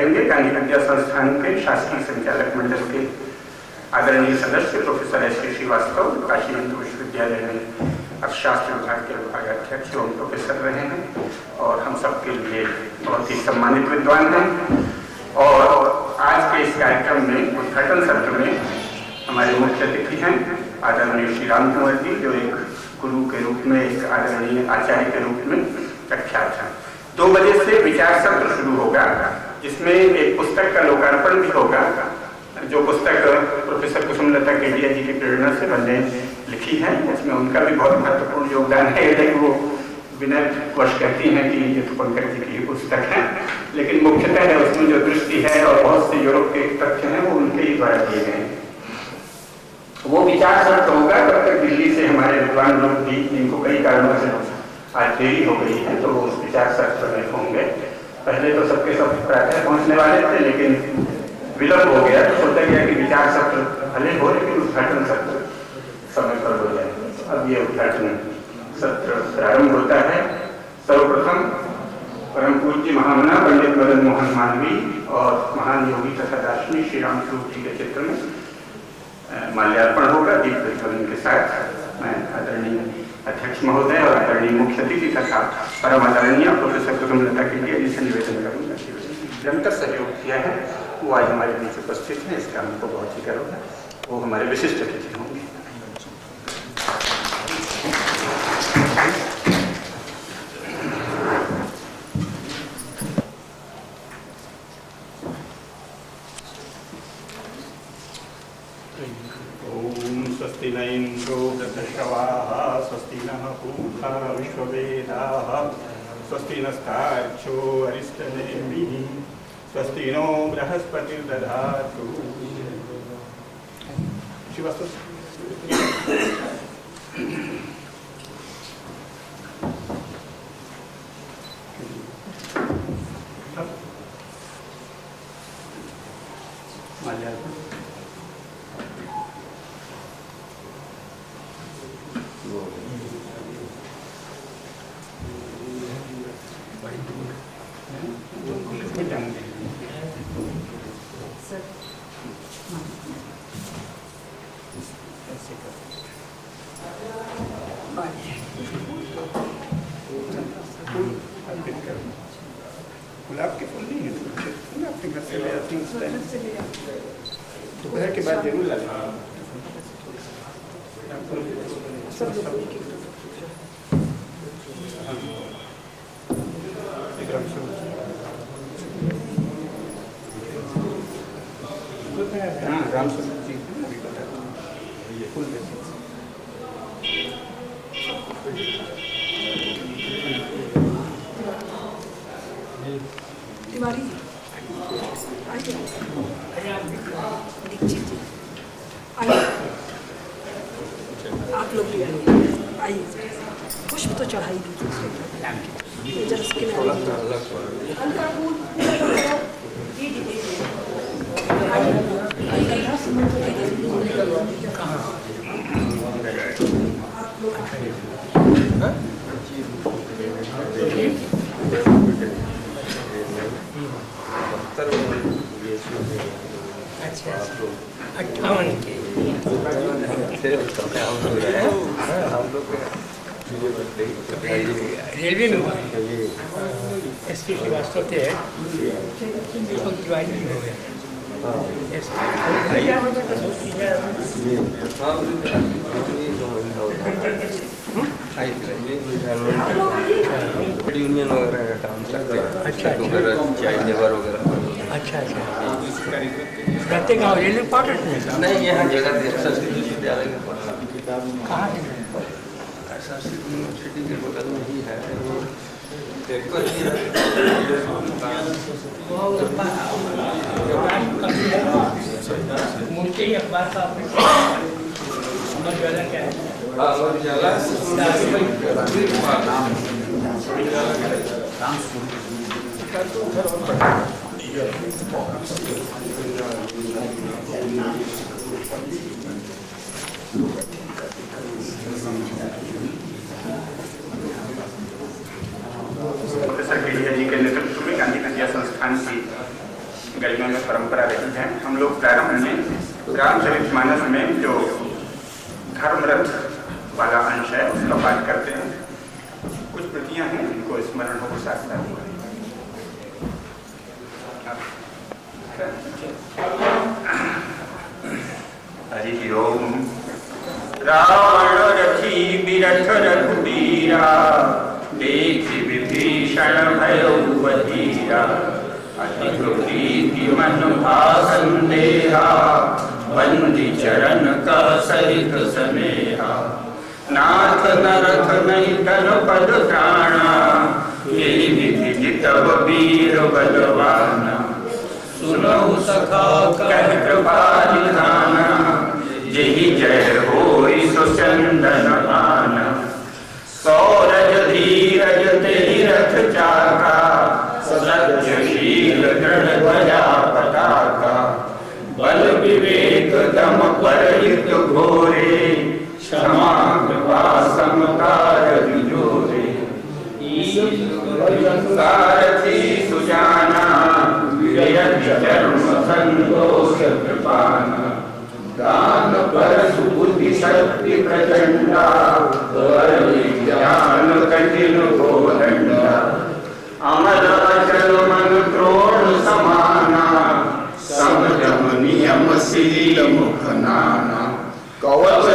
करेंगे गांधी विद्या संस्थान के शासकीय संचालक मंडल के आदरणीय सदस्य प्रोफेसर एस के श्रीवास्तव, काशी हिंदू विश्वविद्यालय में अर्थशास्त्र विभाग के विभागाध्यक्ष एवं प्रोफेसर रहे हैं और हम सबके लिए बहुत ही सम्मानित विद्वान हैं। और आज के इस कार्यक्रम में उद्घाटन सत्र में हमारे मुख्य अतिथि हैं आदरणीय श्री राम कुंवर जी, जो एक गुरु के रूप में, एक आदरणीय आचार्य के रूप में प्रख्यात हैं। 2 बजे से विचार सत्र शुरू होगा, जिसमें एक पुस्तक का लोकार्पण भी होगा, जो पुस्तक प्रोफेसर कुसुमलता केडिया जी की प्रेरणा से मैंने लिखी है। इसमें उनका भी बहुत महत्वपूर्ण योगदान है, लेकिन वो विनम्र कहती हैं कि ये तो पंकज जी की पुस्तक है, लेकिन मुख्यतः है उसमें जो दृष्टि है और बहुत से यूरोप के तथ्य हैं वो उनके ही द्वारा दिए गए हैं। वो विचार सत्र होगा। तब तक दिल्ली से हमारे विद्वान लोग भी, जिनको कई कारणों से आज देरी हो गई है, तो वो उस विचार सत्र में होंगे। पहले तो सबके सब प्रातः पहुंचने वाले थे, लेकिन विलंब हो गया, तो सोचा गया कि विचार सत्र भले हो लेकिन उद्घाटन सत्र समय पर हो जाए। अब ये उद्घाटन सत्र प्रारंभ होता है। सर्वप्रथम परम पूज्य महामना पंडित मदन मोहन मालवीय और महान योगी तथा दार्शनिक श्री राम स्वरूप जी के चित्र में माल्यार्पण होगा दीप प्रज्वलन के साथ। मैं आदरणीय अध्यक्ष महोदय और आदरणीय मुख्य अतिथि तथा परम आदरणीय प्रोफेसर कुसुमलता केडिया जी से निवेदन करूंगा। निरंतर सहयोग किया है, वो आज हमारे बीच उपस्थित हैं, इसका हमको बहुत ही गर्व है। वो हमारे विशिष्ट अतिथि होंगे। ओम स्वस्ति न इंद्रो वृद्धश्रवाः स्वस्ति नः पूषा विश्ववेदाः स्वस्ति नस्तार्क्ष्यो अरिष्टनेमिः स्वस्ति नो बृहस्पतिर्दधातु। गुलाब के फूल नहीं है, फूल अपने घर से ले आती हैं, दोपहर के बाद जरूर ला लेंगे। हाँ, राम स्वरूप जी अभी बता ये फूल देते तिवारी जी दीक्षित जी आइए, आप लोग भी आइए, पुष्प तो चढ़ाई दीजिए जरा उसके हल्का फूल अच्छा 58 के रेलवे में एसपी श्रीवास्तव थे, ज्वाइन हो गया। यूनियन वगैरह का काम करते हैं। अच्छा चाइल्ड लेबर वगैरह। अच्छा रहते गाँव रेलवे क्वार्टर में नहीं, यहाँ जगह संस्कृत विश्वविद्यालय में पढ़ा। कहाँ है? संस्कृत यूनिवर्सिटी के बगल में ही है। मुझे अखबार का क्या है? प्रोफेसर केडिया जी के नेतृत्व में गांधी विद्या संस्थान की गलियों में परंपरा रही है। हम लोग प्रारंभ में रामचरितमानस में जो धर्मरथ वाला अंश है उसका पाठ करते हैं। कुछ प्रतियां हैं जिनको स्मरण हो सकता है। हरि ओम। रावण रथी बिरथ रघुबीरा, देखि विभीषण भयो बधीरा। अधिक प्रीति मन भासंदेहा, बंदी चरण का सहित स्नेहा। नाथ नरथ नहीं तन पद त्राणा, यही विधि तब वीर बलवाना। सुनहु सखा कह कृपा निधाना, यही जय होई सुचंदन आना। सौरज धीरज तेहि रथ चाका, सत्यशील दृढ़ ध्वजा पताका। बल विवेक दम परहित घोरे, क्षमा कृपा समकार जोरे। सारथी सुजाना, विजयति चर्म संतोष कृपाना। दान परशु बुद्धि शक्ति प्रचंडा, ज्ञान कठिन गोदंडा। अमर अचल मन द्रोण समाना, समदम नियम शील मुख नाना। कवच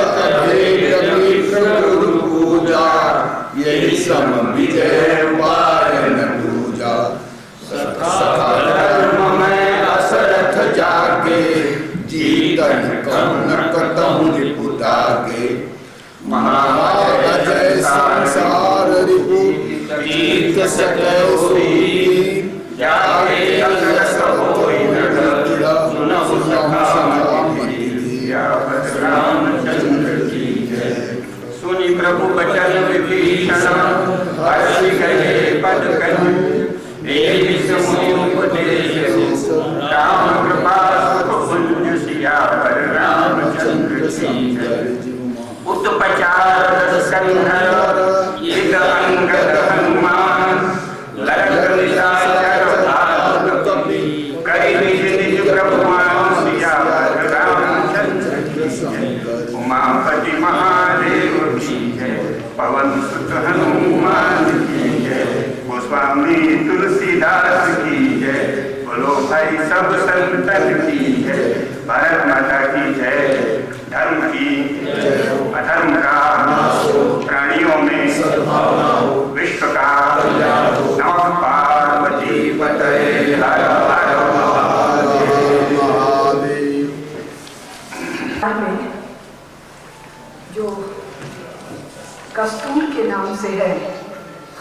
गुरु पूजा, यही सम विजय वारन दूजा। सखा धर्म में असरथ जागे, जीतन कौन कतहु रिपुतागे। महाजय संसार रिपु, जीत सकै सोई। जागे अनरस होई नगर, सुनहु सखा रामचंद्र की जय। सुनि प्रभु बचन विभीषण, हर्षि गए पद कहि। एहि समुनि उपदेश, राम कृपा सुख पुण्य सियावर रामचंद्र की जय। उत्पचार स्कंधर एक अंगद हनुमान, लरक निशाचर भाग कपि। करि निज निज प्रभुमान सियावर रामचंद्र की जय। उमापति महादेव की जय, पवन सुत हनुमान की जय। गोस्वामी तुलसीदास की जय, बोलो भाई सब संतन की जय। भारत माता की जय। धर्म की अधर्म का प्राणियों में विश्व का नमः पार्वती पतये हर हर महादेव। जो कस्तूर के नाम से है,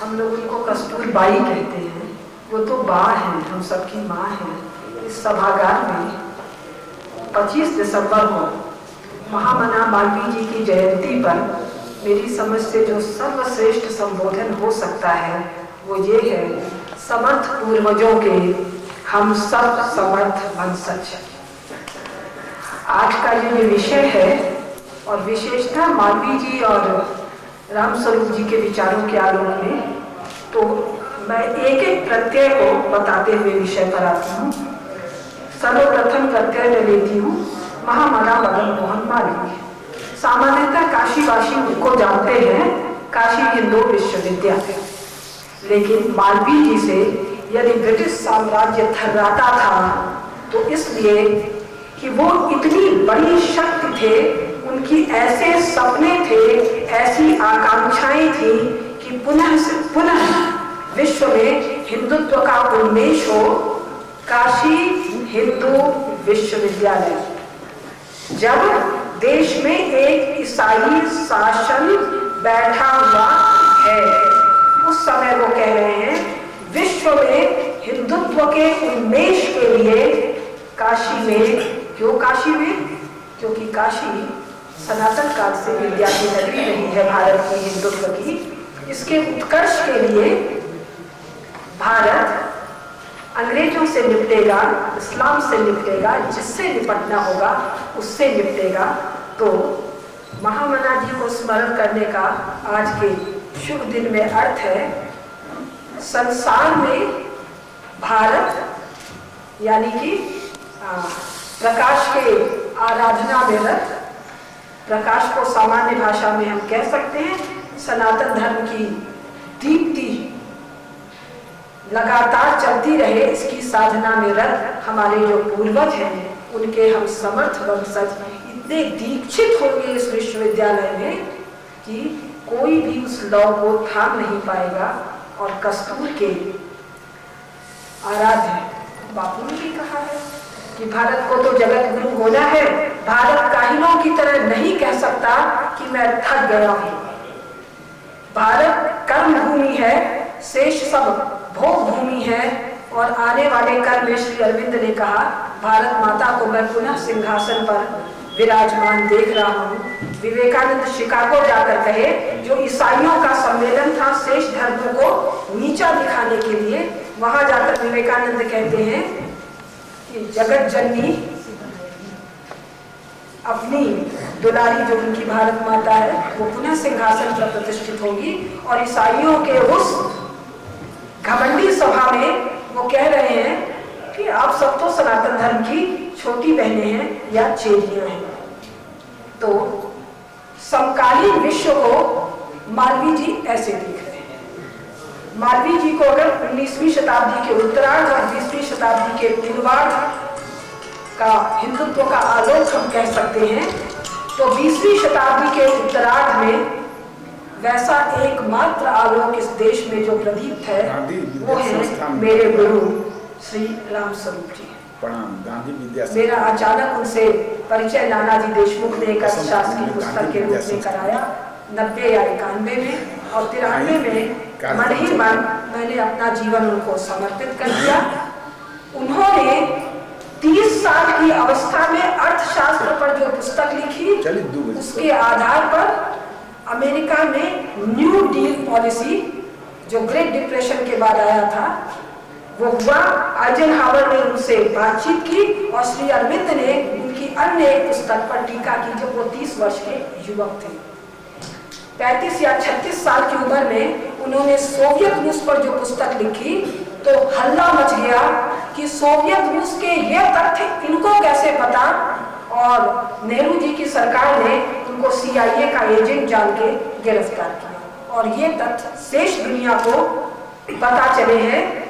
हम लोग उनको कस्तूरबाई कहते हैं। वो तो माँ है, हम सबकी माँ है। इस सभागार में 25 दिसंबर को महामना मालवीय जी की जयंती पर मेरी समझ से जो सर्वश्रेष्ठ संबोधन हो सकता है वो ये है, समर्थ पूर्वजों के हम सब समर्थ वंशज। आज का ये विषय है और विशेषता मालवीय जी और रामस्वरूप जी के विचारों के आलोक में, तो मैं एक एक प्रत्यय को बताते हुए विषय पर आती हूँ। सर्वप्रथम प्रत्यय में लेती हूँ महामना मदन मोहन मालवीय। सामान्यतः काशीवासी उनको जानते हैं काशी हिंदू विश्वविद्यालय, लेकिन मालवीय जी से यदि ब्रिटिश साम्राज्य थर्राता था तो इसलिए कि वो इतनी बड़ी शक्ति थे, उनकी ऐसे सपने थे, ऐसी आकांक्षाएं थी कि पुनः विश्व में हिंदुत्व का उन्मेष हो। काशी हिंदू विश्वविद्यालय, जब देश में एक ईसाई शासन बैठा हुआ है, उस समय वो कह रहे हैं विश्व में हिंदुत्व के उन्मेष के लिए काशी में। क्यों काशी में? क्योंकि काशी सनातन काल से विद्या की नगरी रही है भारत की, हिंदुत्व की। इसके उत्कर्ष के लिए भारत अंग्रेजों से निपटेगा, इस्लाम से निपटेगा, जिससे निपटना होगा उससे निपटेगा। तो महामना जी को स्मरण करने का आज के शुभ दिन में अर्थ है, संसार में भारत यानी कि प्रकाश के आराधना में रत। प्रकाश को सामान्य भाषा में हम कह सकते हैं सनातन धर्म की दीप्ति लगातार चलती रहे, इसकी साधना में रत हमारे जो पूर्वज हैं, उनके हम समर्थ वंशज इतने दीक्षित होंगे इस विश्वविद्यालय में कि कोई भी उस लौ को थाम नहीं पाएगा। और कस्तूर के आराध्य बापू ने भी कहा है कि भारत को तो जगत गुरु होना है, भारत काहिनों की तरह नहीं कह सकता कि मैं थक गया हूं। भारत कर्म भूमि है, शेष सब भोग भूमि है। और आने वाले कल में श्री अरविंद ने कहा भारत माता को मैं पुनः सिंहासन पर विराजमान देख रहा हूँ। विवेकानंद शिकागो जाकर कहे, जो ईसाइयों का सम्मेलन था शेष धर्मों को नीचा दिखाने के लिए, वहां जाकर विवेकानंद कहते हैं कि जगत जननी अपनी दुलारी जो उनकी भारत माता है वो पुनः सिंहासन पर प्रतिष्ठित होगी। और ईसाइयों के उस घमंडी सभा में वो कह रहे हैं कि आप सब तो सनातन धर्म की छोटी बहनें हैं या चेलियां हैं। तो समकालीन विश्व को मालवीय जी ऐसे देख रहे हैं। मालवीय जी को अगर 19वीं शताब्दी के उत्तरार्ध और 20वीं शताब्दी के पूर्वार्ध का हिंदुत्व का आलोक हम कह सकते हैं, तो 20वीं शताब्दी के उत्तरार्ध में वैसा एकमात्र आलोक इस देश में जो प्रदीप्त है वो है मेरे गुरु श्री राम स्वरूप जी। गांधी विद्या मेरा अचानक उनसे परिचय नानाजी देशमुख ने एक अर्थशास्त्र की पुस्तक के रूप में कराया 90 या 91 में, और 93 में मन ही मन मैंने अपना जीवन उनको समर्पित कर दिया। उन्होंने 30 साल की अवस्था में अर्थशास्त्र पर जो पुस्तक लिखी, उसके आधार पर अमेरिका में न्यू डील पॉलिसी जो ग्रेट डिप्रेशन के बाद आया था वो हुआ। आइजनहावर ने उनसे बातचीत की और श्री अरविंद ने उनकी अन्य एक पुस्तक पर टीका की जब वो 30 वर्ष के युवक थे। 35 या 36 साल की उम्र में उन्होंने सोवियत रूस पर जो पुस्तक लिखी तो हल्ला मच गया कि सोवियत रूस के ये तथ्य इनको कैसे पता। और नेहरू जी की सरकार ने उनको CIA का एजेंट जान के गिरफ्तार किया और ये तथ्य शेष दुनिया को पता चले हैं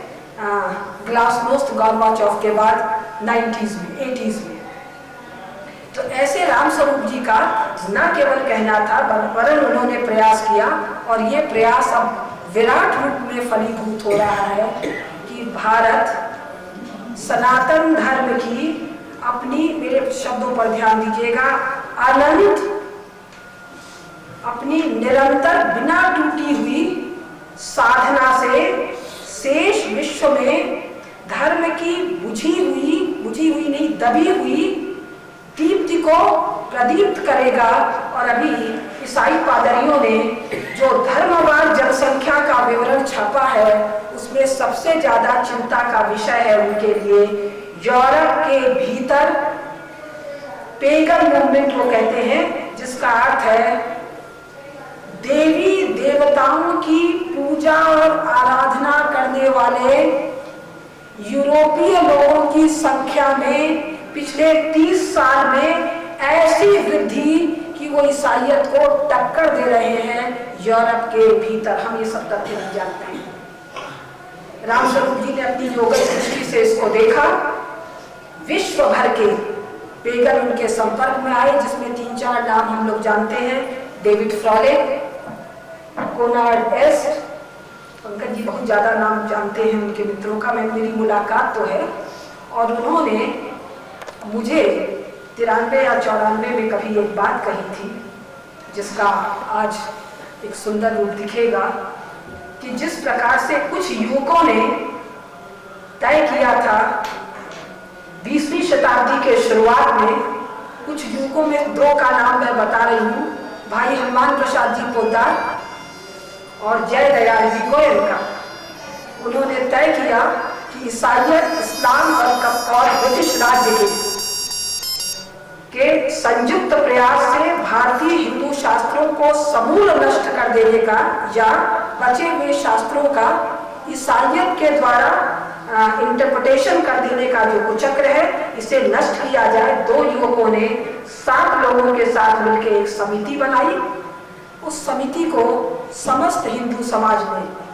ग्लासनोस्ट गॉर्बाचोव के बाद 90s में 80s में। तो ऐसे राम स्वरूप जी का न केवल कहना था वरन उन्होंने प्रयास किया और ये प्रयास अब विराट रूप में फलीभूत हो रहा है कि भारत सनातन धर्म की अपनी, मेरे शब्दों पर ध्यान दीजिएगा, अनंत अपनी निरंतर बिना टूटी हुई साधना से शेष विश्व में धर्म की बुझी हुई नहीं दबी हुई दीप्ति को प्रदीप्त करेगा। और अभी ईसाई पादरियों ने जो धर्मवार जनसंख्या का विवरण छापा है उसमें सबसे ज्यादा चिंता का विषय है उनके लिए यूरोप के भीतर पेगन मूवमेंट वो कहते हैं, जिसका अर्थ है देवी देवताओं की पूजा और आराधना करने वाले यूरोपीय लोगों की संख्या में पिछले 30 साल में ऐसी वृद्धि कि वो ईसाईयत को टक्कर दे रहे हैं यूरोप के भीतर। हम ये सब तथ्य नहीं जानते हैं। रामस्वरूप जी ने अपनी योगिक दृष्टि से इसको देखा। विश्व भर के पेगन उनके संपर्क में आए, जिसमें 3-4 नाम हम लोग जानते हैं, डेविड फ्रॉले, कोनार्ड एस्ट, पंकज जी बहुत ज्यादा नाम जानते हैं उनके मित्रों का, मेरी मुलाकात तो है। और उन्होंने मुझे 93 या 94 में कभी एक बात कही थी जिसका आज एक सुंदर रूप दिखेगा कि जिस प्रकार से कुछ युवकों ने तय किया था 20वीं शताब्दी के शुरुआत में, कुछ युवकों में 2 का नाम मैं बता रही हूँ, भाई हनुमान प्रसाद जी पोद्दार और जय दयाल जी गोयल का। उन्होंने तय किया कि ईसाइयत, इस्लाम और ब्रिटिश राज्य के संयुक्त प्रयास से भारतीय हिंदू शास्त्रों को समूल नष्ट कर देने का या बचे हुए शास्त्रों का ईसाइयत के द्वारा इंटरप्रिटेशन कर देने का जो कुचक्र है, इसे नष्ट किया जाए। 2 युवकों ने 7 लोगों के साथ मिलकर एक समिति बनाई। उस समिति को समस्त हिंदू समाज ने